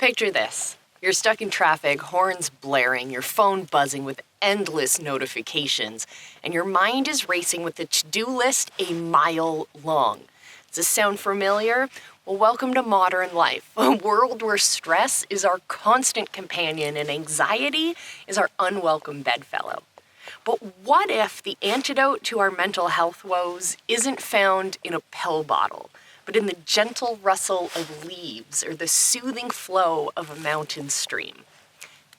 Picture this. You're stuck in traffic, horns blaring, your phone buzzing with endless notifications, and your mind is racing with the to-do list a mile long. Does this sound familiar? Well, welcome to modern life, a world where stress is our constant companion and anxiety is our unwelcome bedfellow. But what if the antidote to our mental health woes isn't found in a pill bottle, but in the gentle rustle of leaves or the soothing flow of a mountain stream?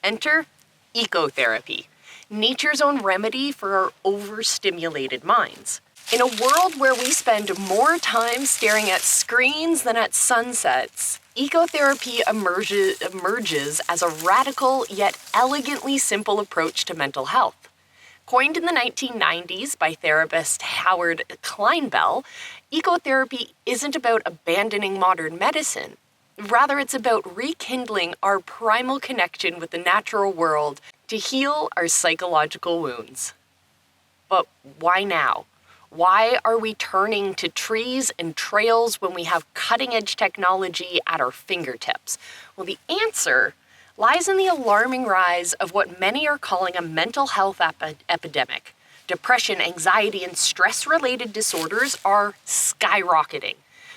Enter ecotherapy, nature's own remedy for our overstimulated minds. In a world where we spend more time staring at screens than at sunsets, ecotherapy emerges as a radical yet elegantly simple approach to mental health. Coined in the 1990s by therapist Howard Clinebell, ecotherapy isn't about abandoning modern medicine. Rather, it's about rekindling our primal connection with the natural world to heal our psychological wounds. But why now? Why are we turning to trees and trails when we have cutting-edge technology at our fingertips? Well, the answer lies in the alarming rise of what many are calling a mental health epidemic. Depression, anxiety, and stress-related disorders are skyrocketing,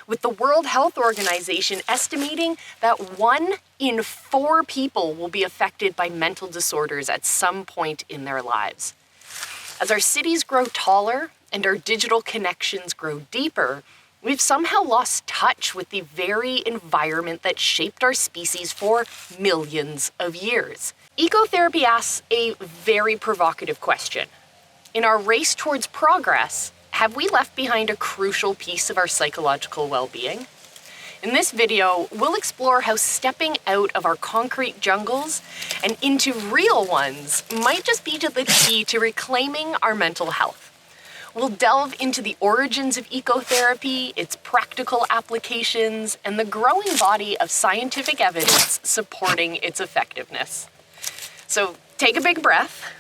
with the World Health Organization estimating that 1 in 4 people will be affected by mental disorders at some point in their lives. As our cities grow taller and our digital connections grow deeper, we've somehow lost touch with the very environment that shaped our species for millions of years. Ecotherapy asks a very provocative question. In our race towards progress, have we left behind a crucial piece of our psychological well-being? In this video, we'll explore how stepping out of our concrete jungles and into real ones might just be the key to reclaiming our mental health. We'll delve into the origins of ecotherapy, its practical applications, and the growing body of scientific evidence supporting its effectiveness. So take a big breath.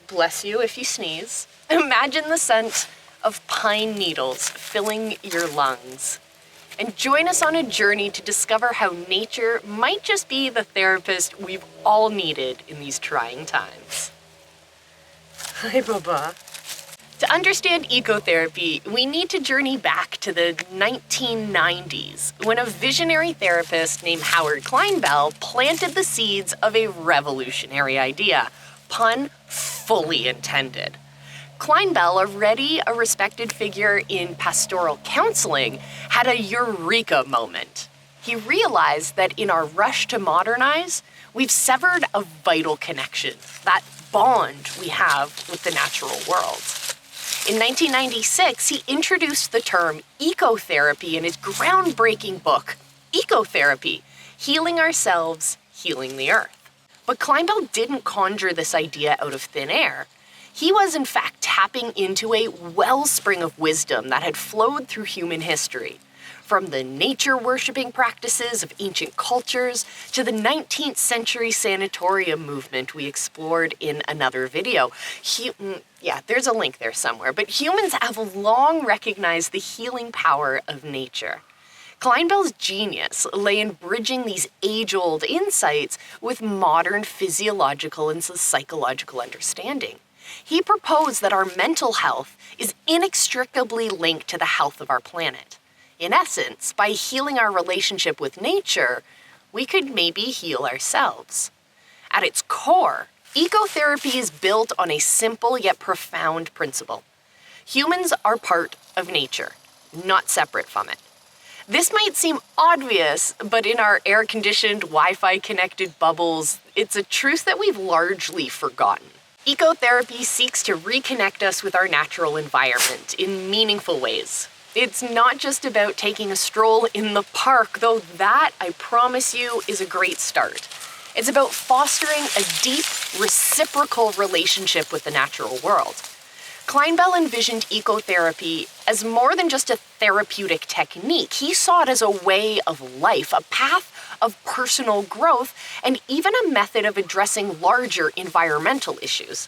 Bless you if you sneeze. Imagine the scent of pine needles filling your lungs. And join us on a journey to discover how nature might just be the therapist we've all needed in these trying times. Hi, Baba. To understand ecotherapy, we need to journey back to the 1990s, when a visionary therapist named Howard Clinebell planted the seeds of a revolutionary idea. Pun fully intended. Clinebell, already a respected figure in pastoral counseling, had a eureka moment. He realized that in our rush to modernize, we've severed a vital connection, that bond we have with the natural world. In 1996, he introduced the term ecotherapy in his groundbreaking book, Ecotherapy, Healing Ourselves, Healing the Earth. But Clinebell didn't conjure this idea out of thin air. He was, in fact, tapping into a wellspring of wisdom that had flowed through human history. From the nature-worshipping practices of ancient cultures to the 19th century sanatorium movement we explored in another video. There's a link there somewhere, but humans have long recognized the healing power of nature. Clinebell's genius lay in bridging these age-old insights with modern physiological and psychological understanding. He proposed that our mental health is inextricably linked to the health of our planet. In essence, by healing our relationship with nature, we could maybe heal ourselves. At its core, ecotherapy is built on a simple yet profound principle. Humans are part of nature, not separate from it. This might seem obvious, but in our air-conditioned, Wi-Fi connected bubbles, it's a truth that we've largely forgotten. Ecotherapy seeks to reconnect us with our natural environment in meaningful ways. It's not just about taking a stroll in the park, though that, I promise you, is a great start. It's about fostering a deep, reciprocal relationship with the natural world. Clinebell envisioned ecotherapy as more than just a therapeutic technique. He saw it as a way of life, a path of personal growth, and even a method of addressing larger environmental issues.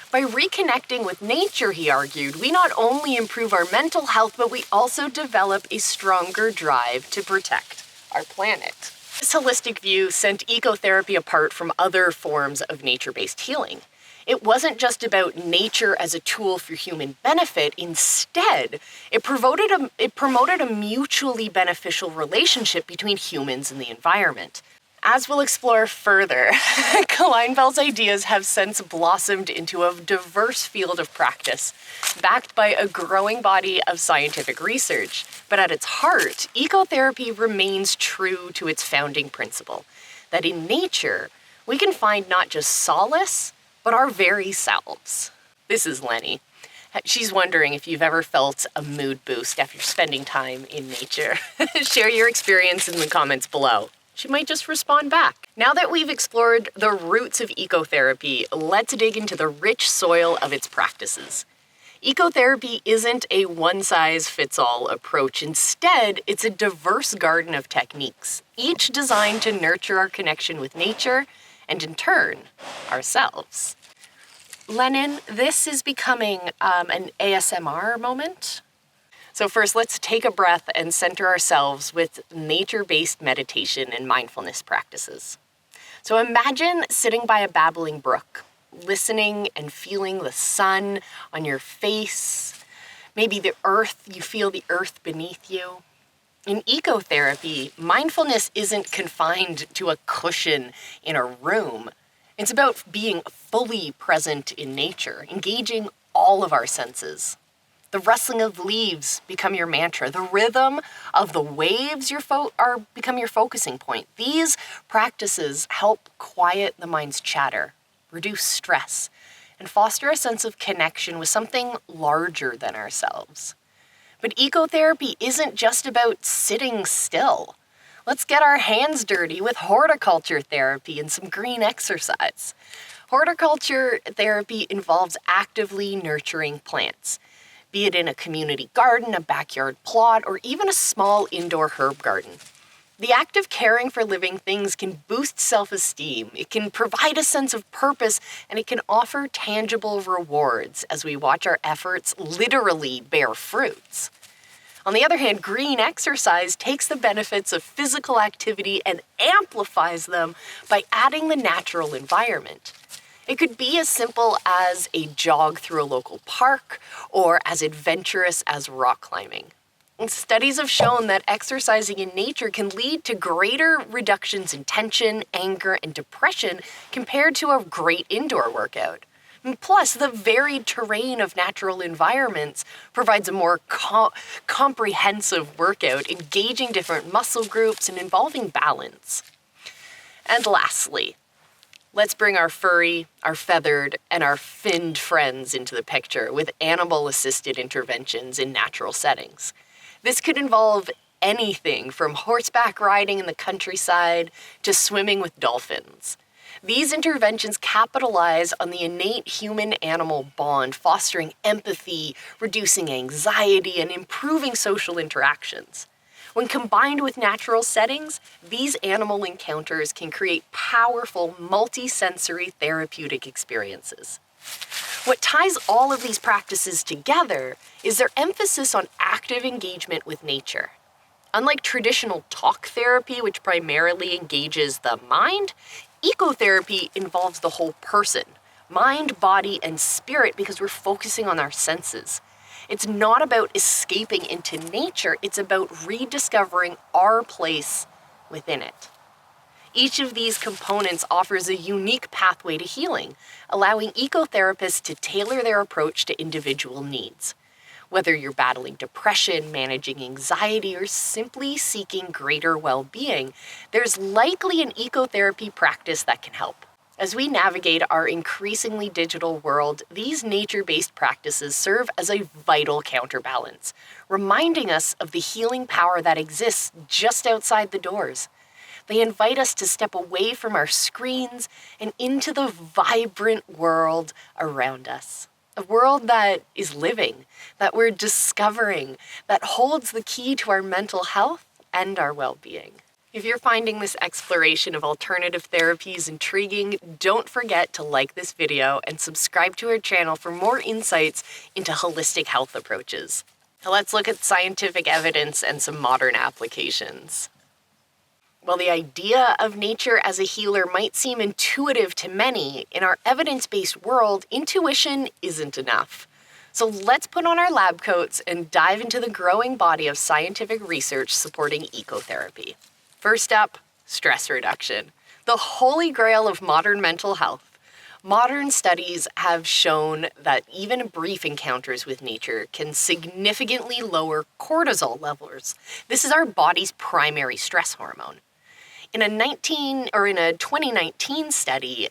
By reconnecting with nature, he argued, we not only improve our mental health, but we also develop a stronger drive to protect our planet. This holistic view set ecotherapy apart from other forms of nature-based healing. It wasn't just about nature as a tool for human benefit. Instead, it promoted a mutually beneficial relationship between humans and the environment. As we'll explore further, Clinebell's ideas have since blossomed into a diverse field of practice, backed by a growing body of scientific research. But at its heart, ecotherapy remains true to its founding principle, that in nature, we can find not just solace, but our very selves. This is Lenny. She's wondering if you've ever felt a mood boost after spending time in nature. Share your experience in the comments below. She might just respond back. Now that we've explored the roots of ecotherapy, let's dig into the rich soil of its practices. Ecotherapy isn't a one-size-fits-all approach. Instead, it's a diverse garden of techniques, each designed to nurture our connection with nature and, in turn, ourselves. Lennon, this is becoming an ASMR moment. So first, let's take a breath and center ourselves with nature-based meditation and mindfulness practices. So imagine sitting by a babbling brook, listening and feeling the sun on your face, maybe the earth, you feel the earth beneath you. In ecotherapy, mindfulness isn't confined to a cushion in a room. It's about being fully present in nature, engaging all of our senses. The rustling of leaves become your mantra. The rhythm of the waves become your focusing point. These practices help quiet the mind's chatter, reduce stress, and foster a sense of connection with something larger than ourselves. But ecotherapy isn't just about sitting still. Let's get our hands dirty with horticulture therapy and some green exercise. Horticulture therapy involves actively nurturing plants, be it in a community garden, a backyard plot, or even a small indoor herb garden. The act of caring for living things can boost self-esteem, it can provide a sense of purpose, and it can offer tangible rewards as we watch our efforts literally bear fruits. On the other hand, green exercise takes the benefits of physical activity and amplifies them by adding the natural environment. It could be as simple as a jog through a local park or as adventurous as rock climbing. And studies have shown that exercising in nature can lead to greater reductions in tension, anger, and depression compared to a great indoor workout. And plus, the varied terrain of natural environments provides a more comprehensive workout, engaging different muscle groups and involving balance. And lastly, let's bring our furry, our feathered, and our finned friends into the picture with animal-assisted interventions in natural settings. This could involve anything from horseback riding in the countryside to swimming with dolphins. These interventions capitalize on the innate human-animal bond, fostering empathy, reducing anxiety, and improving social interactions. When combined with natural settings, these animal encounters can create powerful, multi-sensory therapeutic experiences. What ties all of these practices together is their emphasis on active engagement with nature. Unlike traditional talk therapy, which primarily engages the mind, ecotherapy involves the whole person, mind, body, and spirit, because we're focusing on our senses. It's not about escaping into nature, it's about rediscovering our place within it. Each of these components offers a unique pathway to healing, allowing ecotherapists to tailor their approach to individual needs. Whether you're battling depression, managing anxiety, or simply seeking greater well-being, there's likely an ecotherapy practice that can help. As we navigate our increasingly digital world, these nature-based practices serve as a vital counterbalance, reminding us of the healing power that exists just outside the doors. They invite us to step away from our screens and into the vibrant world around us. A world that is living, that we're discovering, that holds the key to our mental health and our well-being. If you're finding this exploration of alternative therapies intriguing, don't forget to like this video and subscribe to our channel for more insights into holistic health approaches. Now let's look at scientific evidence and some modern applications. While the idea of nature as a healer might seem intuitive to many, in our evidence-based world, intuition isn't enough. So let's put on our lab coats and dive into the growing body of scientific research supporting ecotherapy. First up, stress reduction, the holy grail of modern mental health. Modern studies have shown that even brief encounters with nature can significantly lower cortisol levels. This is our body's primary stress hormone. In a 2019 study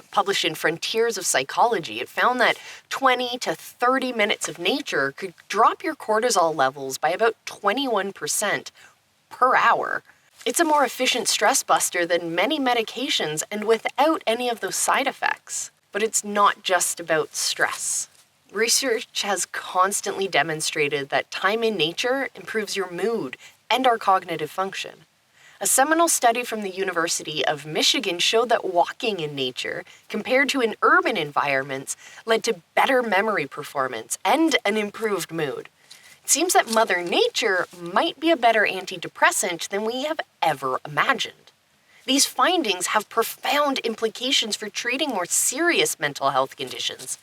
published in Frontiers of Psychology, it found that 20 to 30 minutes of nature could drop your cortisol levels by about 21% per hour. It's a more efficient stress buster than many medications and without any of those side effects. But it's not just about stress. Research has constantly demonstrated that time in nature improves your mood and our cognitive function. A seminal study from the University of Michigan showed that walking in nature, compared to in urban environments, led to better memory performance and an improved mood. It seems that Mother Nature might be a better antidepressant than we have ever imagined. These findings have profound implications for treating more serious mental health conditions.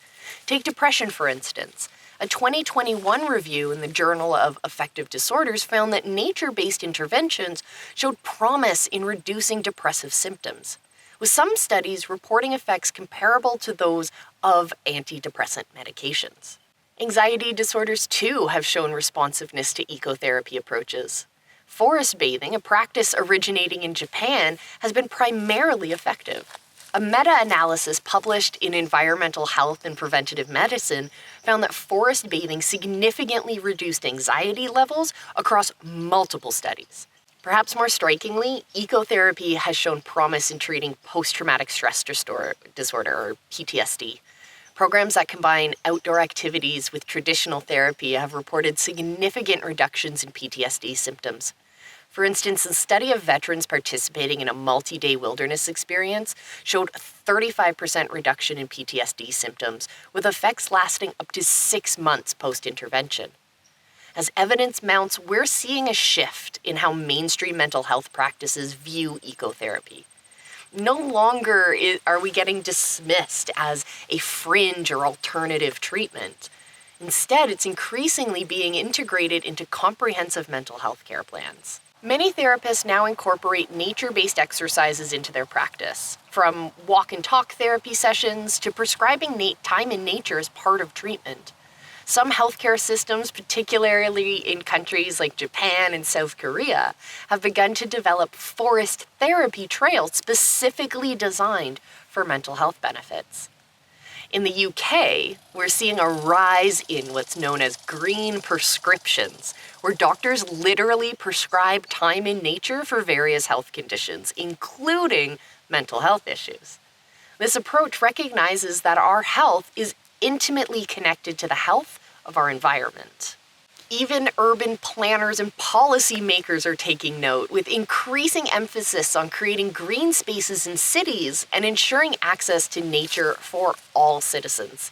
Take depression, for instance. A 2021 review in the Journal of Affective Disorders found that nature-based interventions showed promise in reducing depressive symptoms, with some studies reporting effects comparable to those of antidepressant medications. Anxiety disorders, too, have shown responsiveness to ecotherapy approaches. Forest bathing, a practice originating in Japan, has been primarily effective. A meta-analysis published in Environmental Health and Preventative Medicine found that forest bathing significantly reduced anxiety levels across multiple studies. Perhaps more strikingly, ecotherapy has shown promise in treating post-traumatic stress disorder, or PTSD. Programs that combine outdoor activities with traditional therapy have reported significant reductions in PTSD symptoms. For instance, a study of veterans participating in a multi-day wilderness experience showed a 35% reduction in PTSD symptoms, with effects lasting up to 6 months post-intervention. As evidence mounts, we're seeing a shift in how mainstream mental health practices view ecotherapy. No longer are we getting dismissed as a fringe or alternative treatment. Instead, it's increasingly being integrated into comprehensive mental health care plans. Many therapists now incorporate nature-based exercises into their practice, from walk and talk therapy sessions to prescribing time in nature as part of treatment. Some healthcare systems, particularly in countries like Japan and South Korea, have begun to develop forest therapy trails specifically designed for mental health benefits. In the UK, we're seeing a rise in what's known as green prescriptions, where doctors literally prescribe time in nature for various health conditions, including mental health issues. This approach recognizes that our health is intimately connected to the health of our environment. Even urban planners and policymakers are taking note, with increasing emphasis on creating green spaces in cities and ensuring access to nature for all citizens.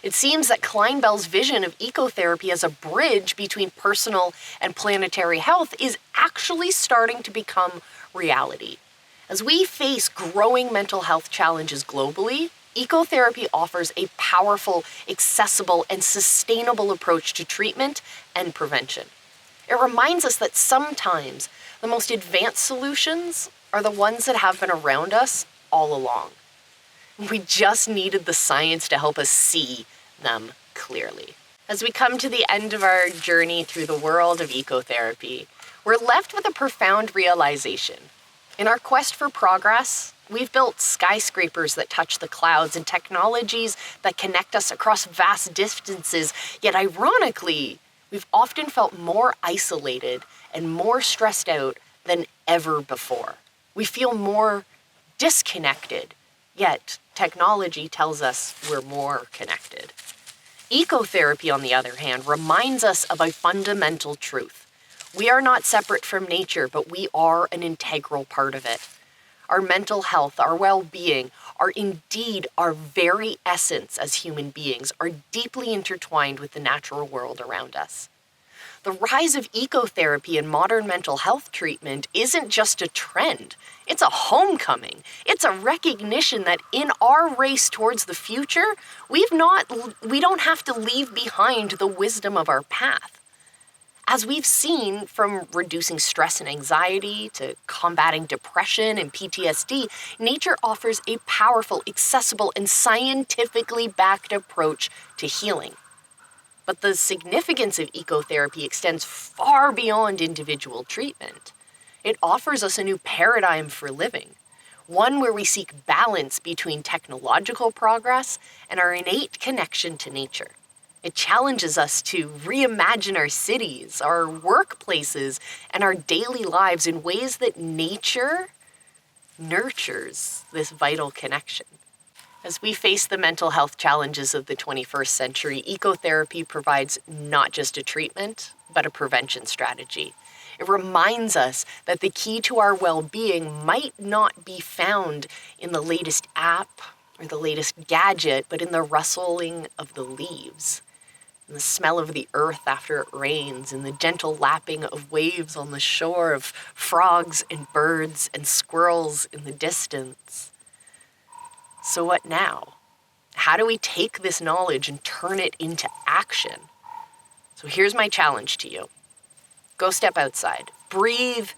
It seems that Clinebell's vision of ecotherapy as a bridge between personal and planetary health is actually starting to become reality. As we face growing mental health challenges globally, ecotherapy offers a powerful, accessible, and sustainable approach to treatment and prevention. It reminds us that sometimes the most advanced solutions are the ones that have been around us all along. We just needed the science to help us see them clearly. As we come to the end of our journey through the world of ecotherapy, we're left with a profound realization. In our quest for progress, we've built skyscrapers that touch the clouds and technologies that connect us across vast distances, yet ironically, we've often felt more isolated and more stressed out than ever before. We feel more disconnected, yet technology tells us we're more connected. Ecotherapy, on the other hand, reminds us of a fundamental truth. We are not separate from nature, but we are an integral part of it. Our mental health, our well-being, are indeed our very essence as human beings, are deeply intertwined with the natural world around us. The rise of ecotherapy and modern mental health treatment isn't just a trend. It's a homecoming. It's a recognition that in our race towards the future, we don't have to leave behind the wisdom of our path. As we've seen, from reducing stress and anxiety to combating depression and PTSD, nature offers a powerful, accessible, and scientifically backed approach to healing. But the significance of ecotherapy extends far beyond individual treatment. It offers us a new paradigm for living, one where we seek balance between technological progress and our innate connection to nature. It challenges us to reimagine our cities, our workplaces, and our daily lives in ways that nature nurtures this vital connection. As we face the mental health challenges of the 21st century, ecotherapy provides not just a treatment, but a prevention strategy. It reminds us that the key to our well-being might not be found in the latest app or the latest gadget, but in the rustling of the leaves, in the smell of the earth after it rains, in the gentle lapping of waves on the shore, of frogs and birds and squirrels in the distance. So what now? How do we take this knowledge and turn it into action? So here's my challenge to you. Go step outside, breathe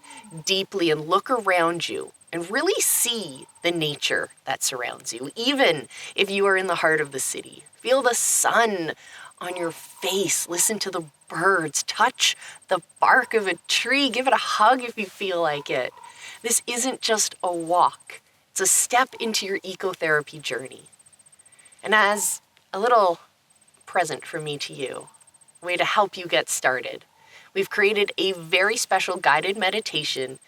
deeply, and look around you and really see the nature that surrounds you, even if you are in the heart of the city. Feel the sun on your face, listen to the birds, touch the bark of a tree, give it a hug if you feel like it. This isn't just a walk. It's a step into your ecotherapy journey. And as a little present from me to you, a way to help you get started, we've created a very special guided meditation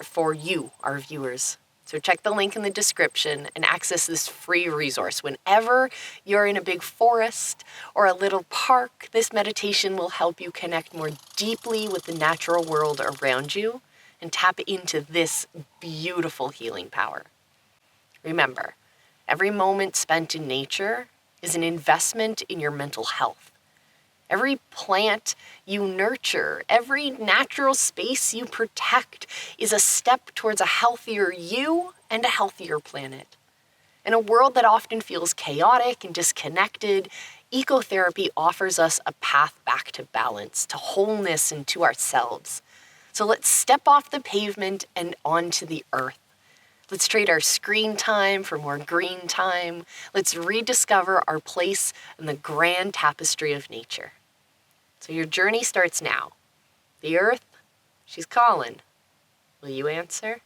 for you, our viewers. So check the link in the description and access this free resource. Whenever you're in a big forest or a little park, this meditation will help you connect more deeply with the natural world around you and tap into this beautiful healing power. Remember, every moment spent in nature is an investment in your mental health. Every plant you nurture, every natural space you protect is a step towards a healthier you and a healthier planet. In a world that often feels chaotic and disconnected, ecotherapy offers us a path back to balance, to wholeness, and to ourselves. So let's step off the pavement and onto the earth. Let's trade our screen time for more green time. Let's rediscover our place in the grand tapestry of nature. So your journey starts now. The earth, she's calling. Will you answer?